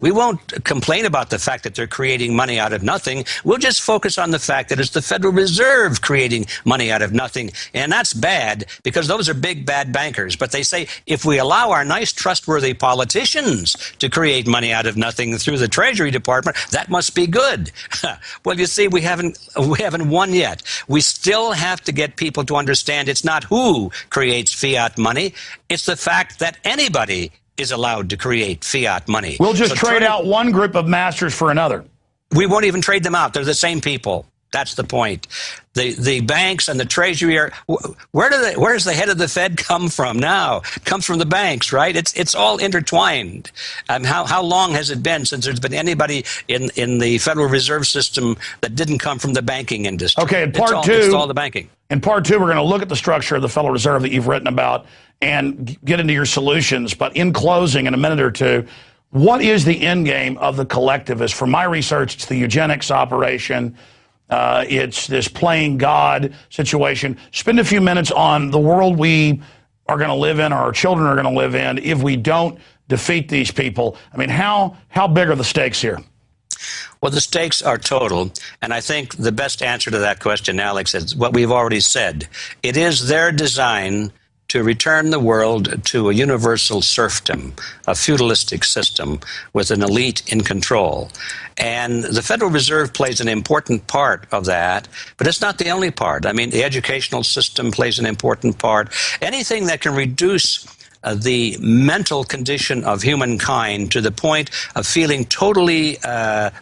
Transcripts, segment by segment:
We won't complain about the fact that they're creating money out of nothing. We'll just focus on the fact that it's the Federal Reserve creating money out of nothing. And that's bad, because those are big, bad bankers. But they say, if we allow our nice, trustworthy politicians to create money out of nothing through the Treasury Department, that must be good. Well, you see, we haven't won yet. We still have to get people to understand it's not who creates fiat money. It's the fact that anybody is allowed to create fiat money. We'll just trade out one group of masters for another. We won't even trade them out. They're the same people. That's the point. The banks and the Treasury are, where does the head of the Fed come from now? It comes from the banks, right? It's all intertwined. How long has it been since there's been anybody in the Federal Reserve System that didn't come from the banking industry? Okay, in part two, it's all the banking. In part two, we're going to look at the structure of the Federal Reserve that you've written about and get into your solutions. But in closing, in a minute or two, what is the end game of the collectivists? From my research, it's the eugenics operation. It's this playing God situation. Spend a few minutes on the world we are going to live in, or our children are going to live in, if we don't defeat these people. I mean, how big are the stakes here? Well, the stakes are total, and I think the best answer to that question, Alex, is what we've already said. It is their design to return the world to a universal serfdom, a feudalistic system with an elite in control. And the Federal Reserve plays an important part of that, but it's not the only part. I mean, the educational system plays an important part. Anything that can reduce the mental condition of humankind to the point of feeling totally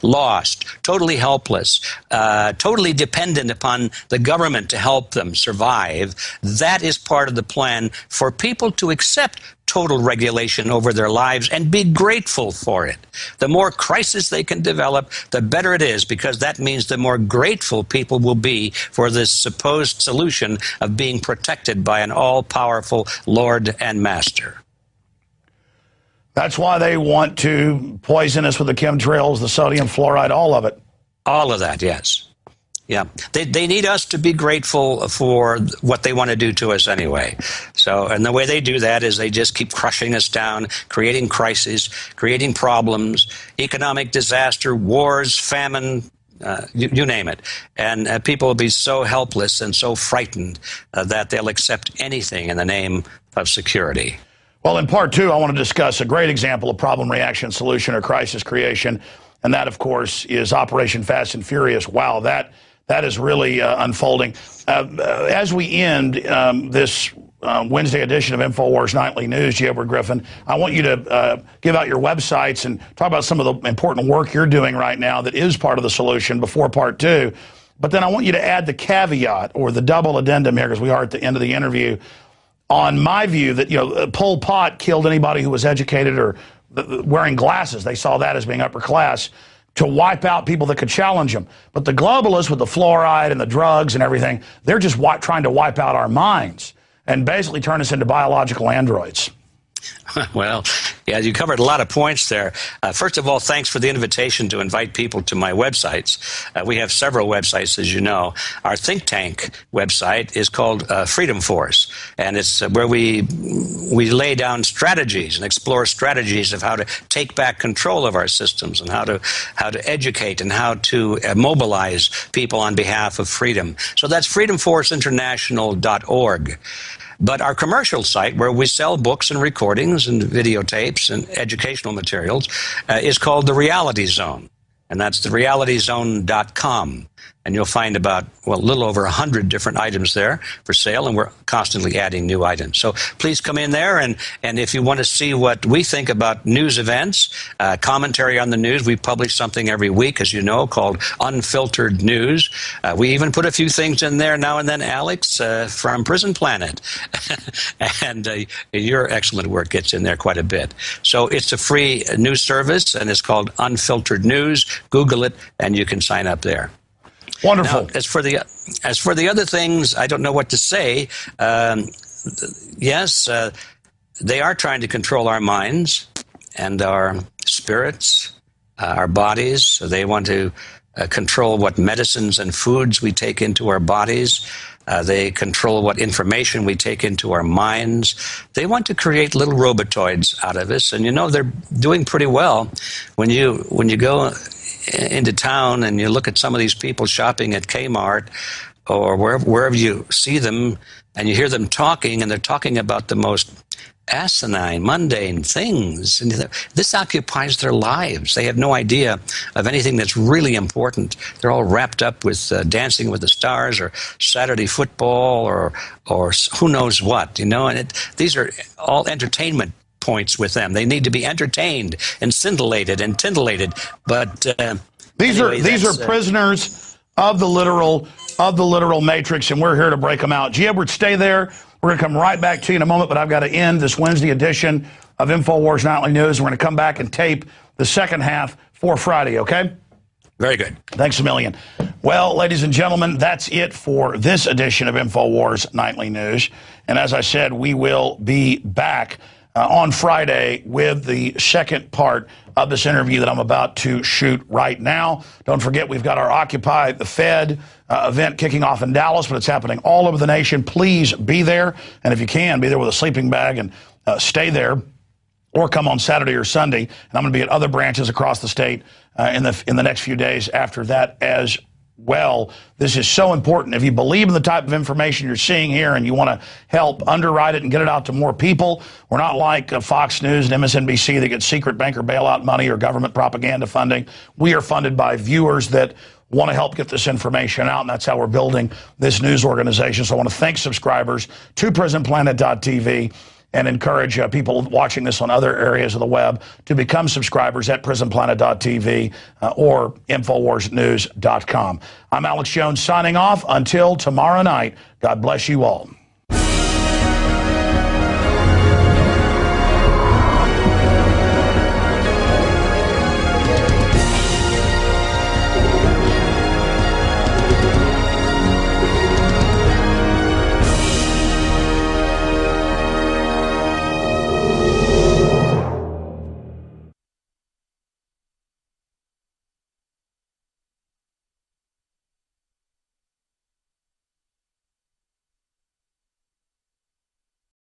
lost, totally helpless, totally dependent upon the government to help them survive. That is part of the plan for people to accept total regulation over their lives and be grateful for it. The more crisis they can develop, the better it is, because that means the more grateful people will be for this supposed solution of being protected by an all-powerful Lord and Master. That's why they want to poison us with the chemtrails, the sodium fluoride, all of it. All of that, yes. Yeah, they need us to be grateful for what they want to do to us anyway. So, and the way they do that is they just keep crushing us down, creating crises, creating problems, economic disaster, wars, famine, you name it. And people will be so helpless and so frightened that they'll accept anything in the name of security. Well, in part two, I want to discuss a great example of problem, reaction, solution, or crisis creation. And that, of course, is Operation Fast and Furious. Wow, that is really unfolding. As we end this Wednesday edition of InfoWars Nightly News, J. Edward Griffin, I want you to give out your websites and talk about some of the important work you're doing right now that is part of the solution before part two. But then I want you to add the caveat or the double addendum here, because we are at the end of the interview, on my view that, Pol Pot killed anybody who was educated or wearing glasses. They saw that as being upper class, to wipe out people that could challenge them. But the globalists with the fluoride and the drugs and everything, they're just trying to wipe out our minds and basically turn us into biological androids. Well, yeah, you covered a lot of points there. First of all, thanks for the invitation to invite people to my websites. We have several websites, as you know. Our think tank website is called Freedom Force, and it's where we lay down strategies and explore strategies of how to take back control of our systems and how to educate and how to mobilize people on behalf of freedom. So that's freedomforceinternational.org. But our commercial site, where we sell books and recordings and videotapes and educational materials, is called The Reality Zone. And that's therealityzone.com. And you'll find about, a little over 100 different items there for sale, and we're constantly adding new items. So please come in there, and if you want to see what we think about news events, commentary on the news, we publish something every week, as you know, called Unfiltered News. We even put a few things in there now and then, Alex, from Prison Planet. And your excellent work gets in there quite a bit. So it's a free news service, and it's called Unfiltered News. Google it, and you can sign up there. Wonderful. Now, as for the other things, I don't know what to say. Yes, they are trying to control our minds and our spirits, our bodies. So they want to control what medicines and foods we take into our bodies. They control what information we take into our minds. They want to create little robotoids out of us, and they're doing pretty well. When you go into town and you look at some of these people shopping at Kmart or wherever you see them, and you hear them talking, and they're talking about the most asinine, mundane things. And this occupies their lives. They have no idea of anything that's really important. They're all wrapped up with Dancing with the Stars or Saturday football or who knows what, and these are all entertainment points with them. They need to be entertained and scintillated and tintillated. But these are prisoners of the literal matrix, and we're here to break them out. G. Edwards, stay there. We're going to come right back to you in a moment, but I've got to end this Wednesday edition of InfoWars Nightly News. We're going to come back and tape the second half for Friday, okay? Very good. Thanks a million. Well, ladies and gentlemen, that's it for this edition of InfoWars Nightly News. And as I said, we will be back on Friday with the second part of this interview that I'm about to shoot right now. Don't forget, we've got our Occupy the Fed event kicking off in Dallas, but it's happening all over the nation. Please be there. And if you can, be there with a sleeping bag and stay there, or come on Saturday or Sunday. And I'm going to be at other branches across the state in the next few days after that as well. This is so important. If you believe in the type of information you're seeing here and you want to help underwrite it and get it out to more people, we're not like Fox News and MSNBC that get secret banker bailout money or government propaganda funding. We are funded by viewers that want to help get this information out, and that's how we're building this news organization. So I want to thank subscribers to PrisonPlanet.tv and encourage people watching this on other areas of the web to become subscribers at PrisonPlanet.tv or InfoWarsNews.com. I'm Alex Jones signing off. Until tomorrow night, God bless you all.